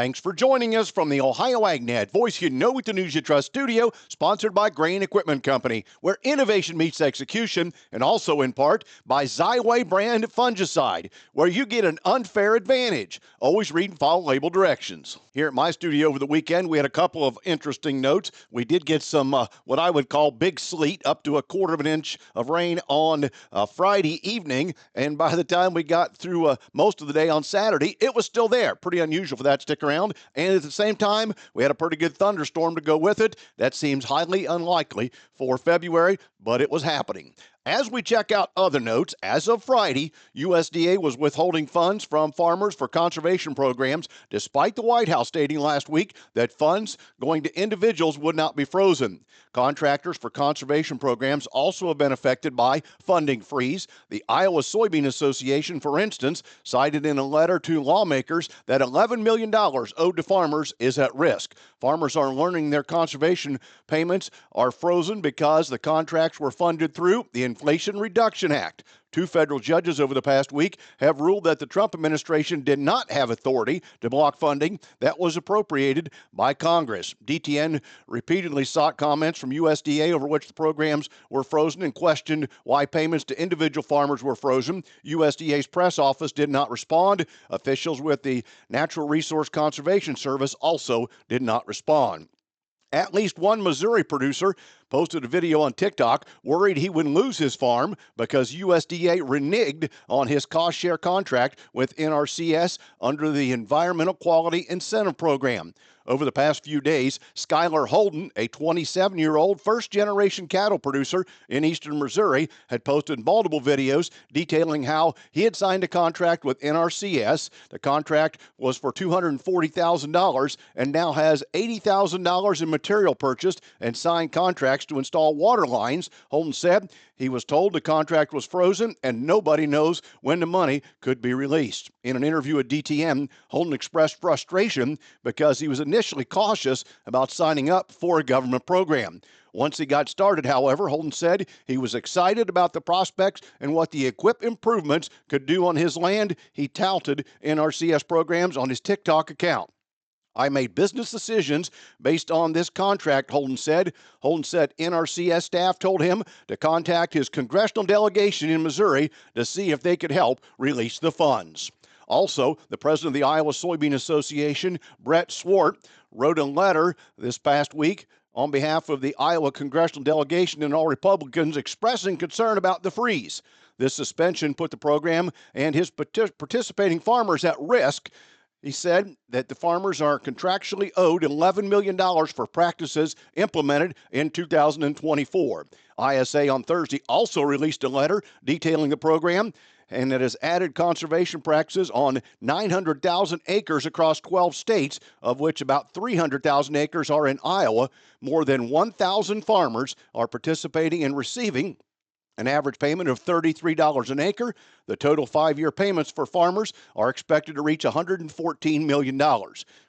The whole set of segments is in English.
Thanks for joining us from the Ohio AgNet Voice You Know with the News You Trust studio, sponsored by Grain Equipment Company, where innovation meets execution, and also in part by Xyway brand fungicide, where you get an unfair advantage. Always read and follow label directions. Here at my studio over the weekend, we had a couple of interesting notes. We did get some what I would call big sleet, up to a quarter of an inch of rain on Friday evening, and by the time we got through most of the day on Saturday, it was still there. Pretty unusual for that to stick around. And at the same time, we had a pretty good thunderstorm to go with it. That seems highly unlikely for February, but it was happening. As we check out other notes, as of Friday, USDA was withholding funds from farmers for conservation programs, despite the White House stating last week that funds going to individuals would not be frozen. Contractors for conservation programs also have been affected by funding freeze. The Iowa Soybean Association, for instance, cited in a letter to lawmakers that $11 million owed to farmers is at risk. Farmers are learning their conservation payments are frozen because the contracts were funded through the Inflation Reduction Act. Two federal judges over the past week have ruled that the Trump administration did not have authority to block funding that was appropriated by Congress. DTN repeatedly sought comments from USDA over which the programs were frozen and questioned why payments to individual farmers were frozen. USDA's press office did not respond. Officials with the Natural Resource Conservation Service also did not respond. At least one Missouri producer posted a video on TikTok worried he would lose his farm because USDA reneged on his cost share contract with NRCS under the Environmental Quality Incentive Program. Over the past few days, Skylar Holden, a 27-year-old first-generation cattle producer in eastern Missouri, had posted multiple videos detailing how he had signed a contract with NRCS. The contract was for $240,000 and now has $80,000 in material purchased and signed contracts to install water lines. Holden said he was told the contract was frozen and nobody knows when the money could be released. In an interview at DTN, Holden expressed frustration because he was initially cautious about signing up for a government program. Once he got started, however, Holden said he was excited about the prospects and what the EQIP improvements could do on his land. He touted NRCS programs on his TikTok account. I made business decisions based on this contract, Holden said. Holden said NRCS staff told him to contact his congressional delegation in Missouri to see if they could help release the funds. Also, the president of the Iowa Soybean Association, Brett Swart, wrote a letter this past week on behalf of the Iowa congressional delegation and all Republicans expressing concern about the freeze. This suspension put the program and his participating farmers at risk. He said that the farmers are contractually owed $11 million for practices implemented in 2024. ISA on Thursday also released a letter detailing the program, and it has added conservation practices on 900,000 acres across 12 states, of which about 300,000 acres are in Iowa. More than 1,000 farmers are participating and receiving an average payment of $33 an acre. The total 5-year payments for farmers are expected to reach $114 million.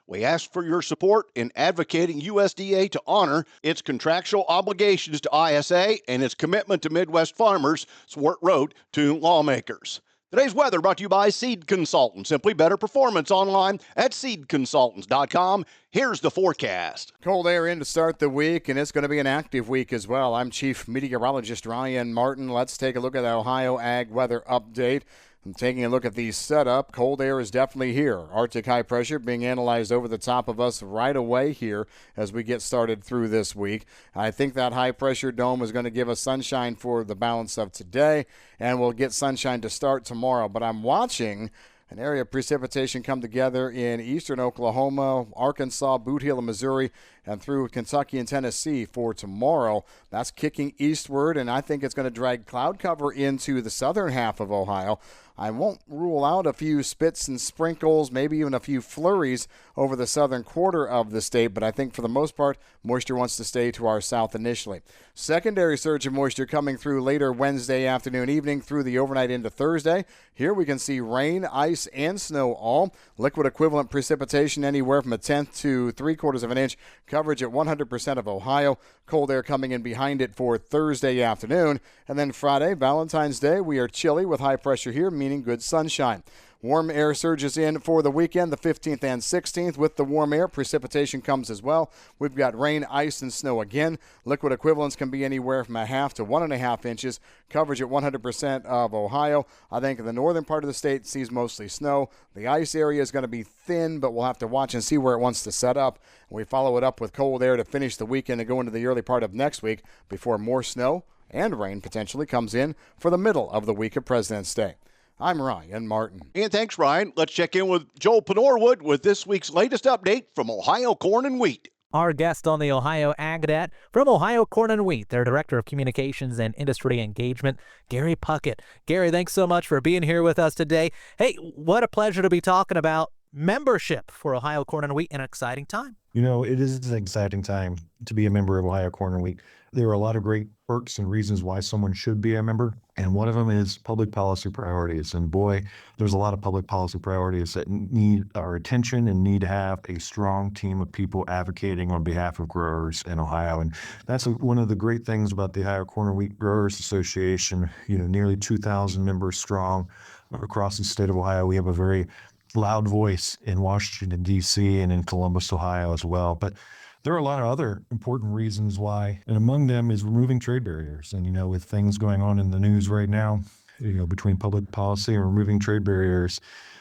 We ask for your support in advocating USDA to honor its contractual obligations to ISA and its commitment to Midwest farmers, Swart wrote to lawmakers. Today's weather brought to you by Seed Consultants. Simply better performance online at seedconsultants.com. Here's the forecast. Cold air in to start the week, and it's going to be an active week as well. I'm Chief Meteorologist Ryan Martin. Let's take a look at the Ohio Ag Weather Update. I'm taking a look at the setup. Cold air is definitely here. Arctic high pressure being analyzed over the top of us right away here as we get started through this week. I think that high pressure dome is going to give us sunshine for the balance of today, and we'll get sunshine to start tomorrow. But I'm watching an area of precipitation come together in eastern Oklahoma, Arkansas, Boot Hill, and Missouri, and through Kentucky and Tennessee for tomorrow. That's kicking eastward, and I think it's going to drag cloud cover into the southern half of Ohio. I won't rule out a few spits and sprinkles, maybe even a few flurries over the southern quarter of the state, but I think for the most part, moisture wants to stay to our south initially. Secondary surge of moisture coming through later Wednesday afternoon, evening through the overnight into Thursday. Here we can see rain, ice, and snow all. Liquid equivalent precipitation anywhere from 1/10 to 3/4 of an inch. Coverage at 100% of Ohio. Cold air coming in behind it for Thursday afternoon. And then Friday, Valentine's Day, we are chilly with high pressure here, meaning good sunshine. Warm air surges in for the weekend, the 15th and 16th. With the warm air, precipitation comes as well. We've got rain, ice, and snow again. Liquid equivalents can be anywhere from 1/2 to 1.5 inches. Coverage at 100% of Ohio. I think the northern part of the state sees mostly snow. The ice area is going to be thin, but we'll have to watch and see where it wants to set up. We follow it up with cold air to finish the weekend and go into the early part of next week before more snow and rain potentially comes in for the middle of the week of President's Day. I'm Ryan Martin. And thanks, Ryan. Let's check in with Joel Penorwood with this week's latest update from Ohio Corn and Wheat. Our guest on the Ohio AgNet from Ohio Corn and Wheat, their Director of Communications and Industry Engagement, Gary Puckett. Gary, thanks so much for being here with us today. Hey, what a pleasure to be talking about membership for Ohio Corn and Wheat, an exciting time. You know, it is an exciting time to be a member of Ohio Corn and Wheat. There are a lot of great perks and reasons why someone should be a member, and one of them is public policy priorities. And boy, there's a lot of public policy priorities that need our attention and need to have a strong team of people advocating on behalf of growers in Ohio. And that's one of the great things about the Ohio Corn and Wheat Growers Association. You know, nearly 2,000 members strong across the state of Ohio. We have a very loud voice in Washington, D.C. and in Columbus, Ohio as well. But there are a lot of other important reasons why, and among them is removing trade barriers. And, you know, with things going on in the news right now, you know, between public policy and removing trade barriers,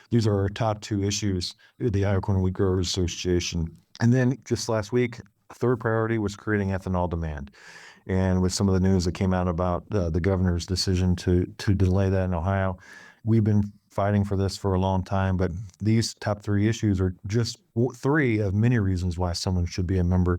these are our top two issues at the Ohio Corn and Wheat Growers Association. And then just last week, a third priority was creating ethanol demand. And with some of the news that came out about the governor's decision to delay that in Ohio, we've been fighting for this for a long time, but these top three issues are just three of many reasons why someone should be a member.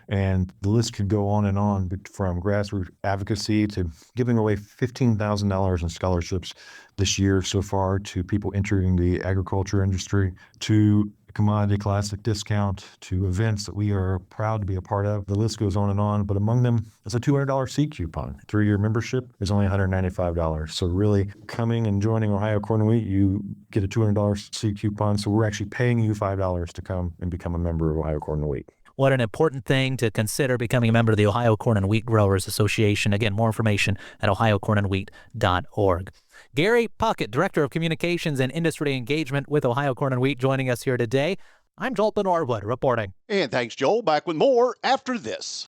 And the list could go on and on, from grassroots advocacy to giving away $15,000 in scholarships this year so far to people entering the agriculture industry, to Commodity Classic discount, to events that we are proud to be a part of. The list goes on, but among them is a $200 seat coupon. 3-year membership is only $195. So really, coming and joining Ohio Corn and Wheat, you get a $200 seat coupon. So we're actually paying you $5 to come and become a member of Ohio Corn and Wheat. What an important thing to consider, becoming a member of the Ohio Corn and Wheat Growers Association. Again, more information at ohiocornandwheat.org. Gary Puckett, Director of Communications and Industry Engagement with Ohio Corn and Wheat, joining us here today. I'm Joel Penorwood reporting. And thanks, Joel. Back with more after this.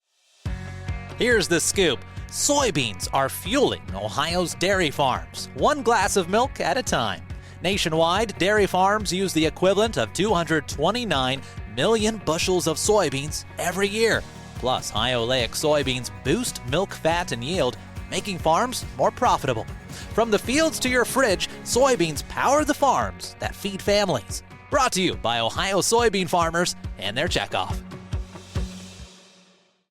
Here's the scoop. Soybeans are fueling Ohio's dairy farms, one glass of milk at a time. Nationwide, dairy farms use the equivalent of 229 million bushels of soybeans every year. Plus, high oleic soybeans boost milk fat and yield, making farms more profitable. From the fields to your fridge, soybeans power the farms that feed families. Brought to you by Ohio soybean farmers and their checkoff.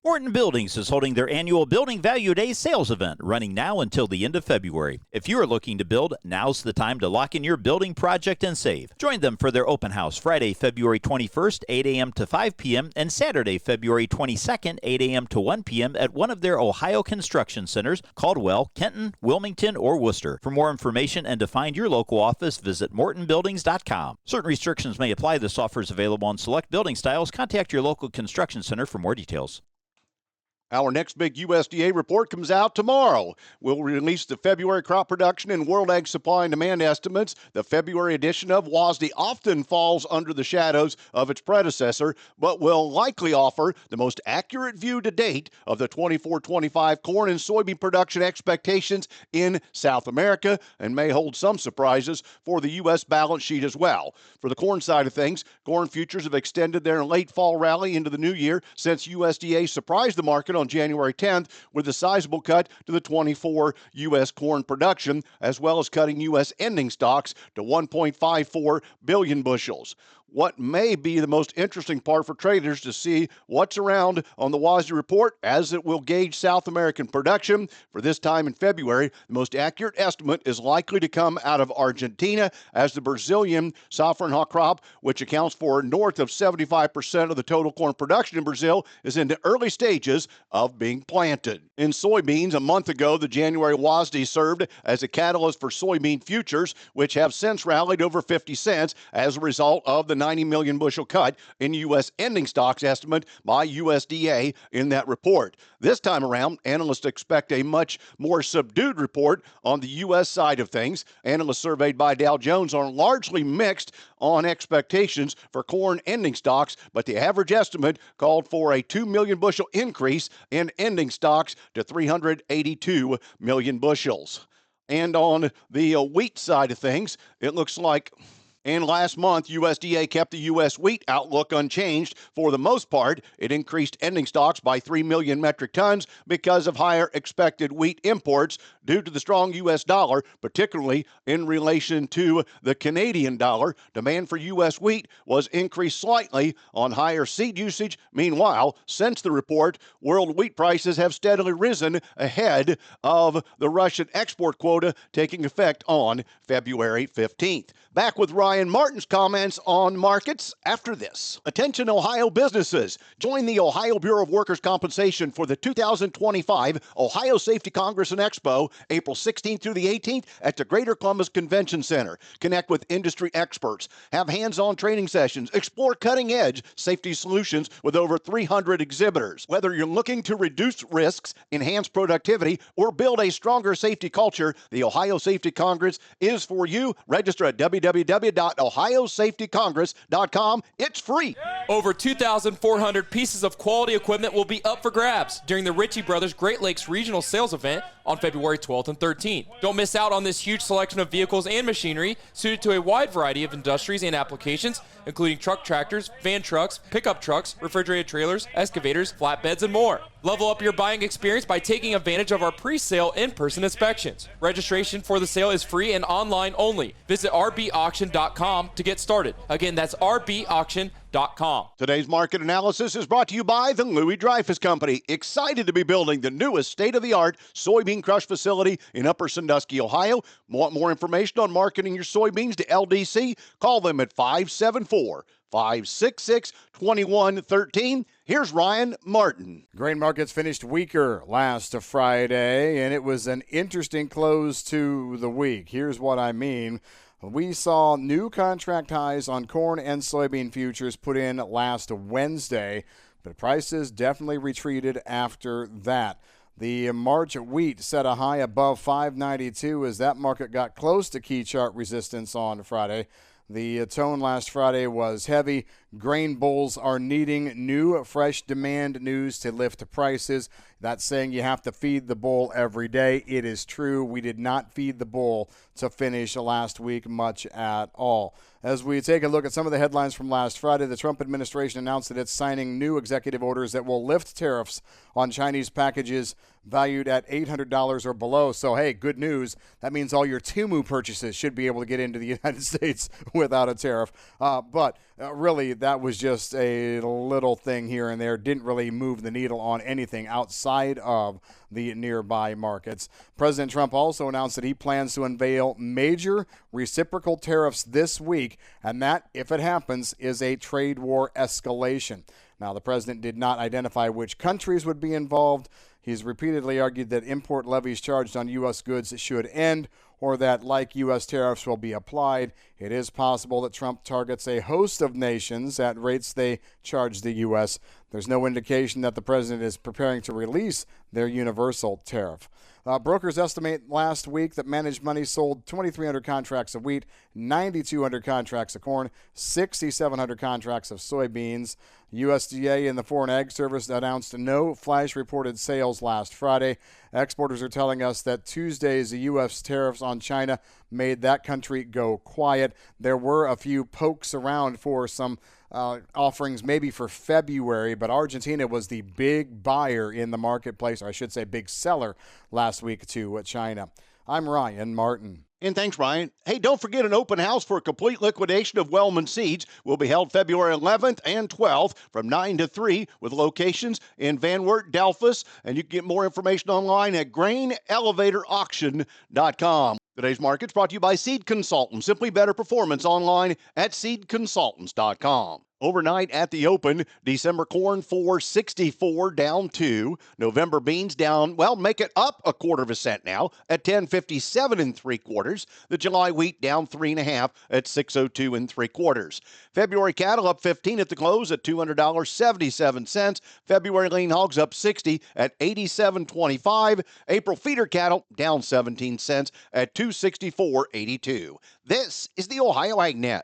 Morton Buildings is holding their annual Building Value Day sales event, running now until the end of February. If you are looking to build, now's the time to lock in your building project and save. Join them for their open house Friday, February 21st, 8 a.m. to 5 p.m., and Saturday, February 22nd, 8 a.m. to 1 p.m. at one of their Ohio construction centers, Caldwell, Kenton, Wilmington, or Worcester. For more information and to find your local office, visit mortonbuildings.com. Certain restrictions may apply. This offer is available on select building styles. Contact your local construction center for more details. Our next big USDA report comes out tomorrow. We'll release the February crop production and world ag supply and demand estimates. The February edition of WASDE often falls under the shadows of its predecessor, but will likely offer the most accurate view to date of the 24-25 corn and soybean production expectations in South America, and may hold some surprises for the U.S. balance sheet as well. For the corn side of things, corn futures have extended their late fall rally into the new year since USDA surprised the market on January 10th with a sizable cut to the 24 U.S. corn production, as well as cutting U.S. ending stocks to 1.54 billion bushels. What may be the most interesting part for traders to see what's around on the WASDE report, as it will gauge South American production. For this time in February, the most accurate estimate is likely to come out of Argentina, as the Brazilian Safrinha crop, which accounts for north of 75% of the total corn production in Brazil, is in the early stages of being planted. In soybeans, a month ago, the January WASDE served as a catalyst for soybean futures, which have since rallied over 50 cents as a result of the 90 million bushel cut in U.S. ending stocks estimate by USDA in that report. This time around, analysts expect a much more subdued report on the U.S. side of things. Analysts surveyed by Dow Jones are largely mixed on expectations for corn ending stocks, but the average estimate called for a 2 million bushel increase in ending stocks to 382 million bushels. And on the wheat side of things, it looks like last month, USDA kept the U.S. wheat outlook unchanged. For the most part, it increased ending stocks by 3 million metric tons because of higher expected wheat imports due to the strong U.S. dollar, particularly in relation to the Canadian dollar. Demand for U.S. wheat was increased slightly on higher seed usage. Meanwhile, since the report, world wheat prices have steadily risen ahead of the Russian export quota taking effect on February 15th. Back with Ryan Martin's comments on markets after this. Attention, Ohio businesses. Join the Ohio Bureau of Workers' Compensation for the 2025 Ohio Safety Congress and Expo, April 16th through the 18th at the Greater Columbus Convention Center. Connect with industry experts, have hands-on training sessions, explore cutting-edge safety solutions with over 300 exhibitors. Whether you're looking to reduce risks, enhance productivity, or build a stronger safety culture, the Ohio Safety Congress is for you. Register at www.ohiosafetycongress.com. It's free. Over 2,400 pieces of quality equipment will be up for grabs during the Ritchie Brothers Great Lakes Regional Sales Event on February 12th and 13th. Don't miss out on this huge selection of vehicles and machinery suited to a wide variety of industries and applications, including truck tractors, van trucks, pickup trucks, refrigerated trailers, excavators, flatbeds, and more. Level up your buying experience by taking advantage of our pre-sale in-person inspections. Registration for the sale is free and online only. Visit rbauction.com to get started. Again, that's rbauction.com. Today's market analysis is brought to you by the Louis Dreyfus Company. Excited to be building the newest state-of-the-art soybean crush facility in Upper Sandusky, Ohio. Want more information on marketing your soybeans to LDC? Call them at 574-566-2113. Here's Ryan Martin. Grain markets finished weaker last Friday, and it was an interesting close to the week. Here's what I mean. We saw new contract highs on corn and soybean futures put in last Wednesday, but prices definitely retreated after that. The March wheat set a high above $5.92 as that market got close to key chart resistance on Friday. The tone last Friday was heavy. Grain bulls are needing new, fresh demand news to lift prices. That's saying you have to feed the bull every day. It is true. We did not feed the bull to finish last week much at all. As we take a look at some of the headlines from last Friday, the Trump administration announced that it's signing new executive orders that will lift tariffs on Chinese packages valued at $800 or below. So, hey, good news. That means all your Temu purchases should be able to get into the United States without a tariff. But really, that was just a little thing here and there. Didn't really move the needle on anything outside of the nearby markets. President Trump also announced that he plans to unveil major reciprocal tariffs this week, and that, if it happens, is a trade war escalation. Now, the president did not identify which countries would be involved. He's repeatedly argued that import levies charged on U.S. goods should end, or that, like U.S. tariffs, will be applied. It is possible that Trump targets a host of nations at rates they charge the U.S. There's no indication that the president is preparing to release their universal tariff. Brokers estimate last week that Managed Money sold 2,300 contracts of wheat, 9,200 contracts of corn, 6,700 contracts of soybeans. USDA and the Foreign Ag Service announced no flash reported sales last Friday. Exporters are telling us that Tuesday's U.S. tariffs on China made that country go quiet. There were a few pokes around for some offerings maybe for February, but Argentina was the big buyer in the marketplace, or I should say big seller last week to China. I'm Ryan Martin. And thanks, Ryan. Hey, don't forget an open house for a complete liquidation of Wellman Seeds will be held February 11th and 12th from 9 to 3 with locations in Van Wert, Delphus, and you can get more information online at grainelevatorauction.com. Today's market's brought to you by Seed Consultants. Simply better performance online at seedconsultants.com. Overnight at the open, December corn 4.64 down 2. November beans down, well, make it up a quarter of a cent now at 10.57 3/4. The July wheat down 3.5 at 6.02 3/4. February cattle up 15 at the close at $200.77. February lean hogs up 60 at 87.25. April feeder cattle down 17 cents at 264.82. This is the Ohio AgNet.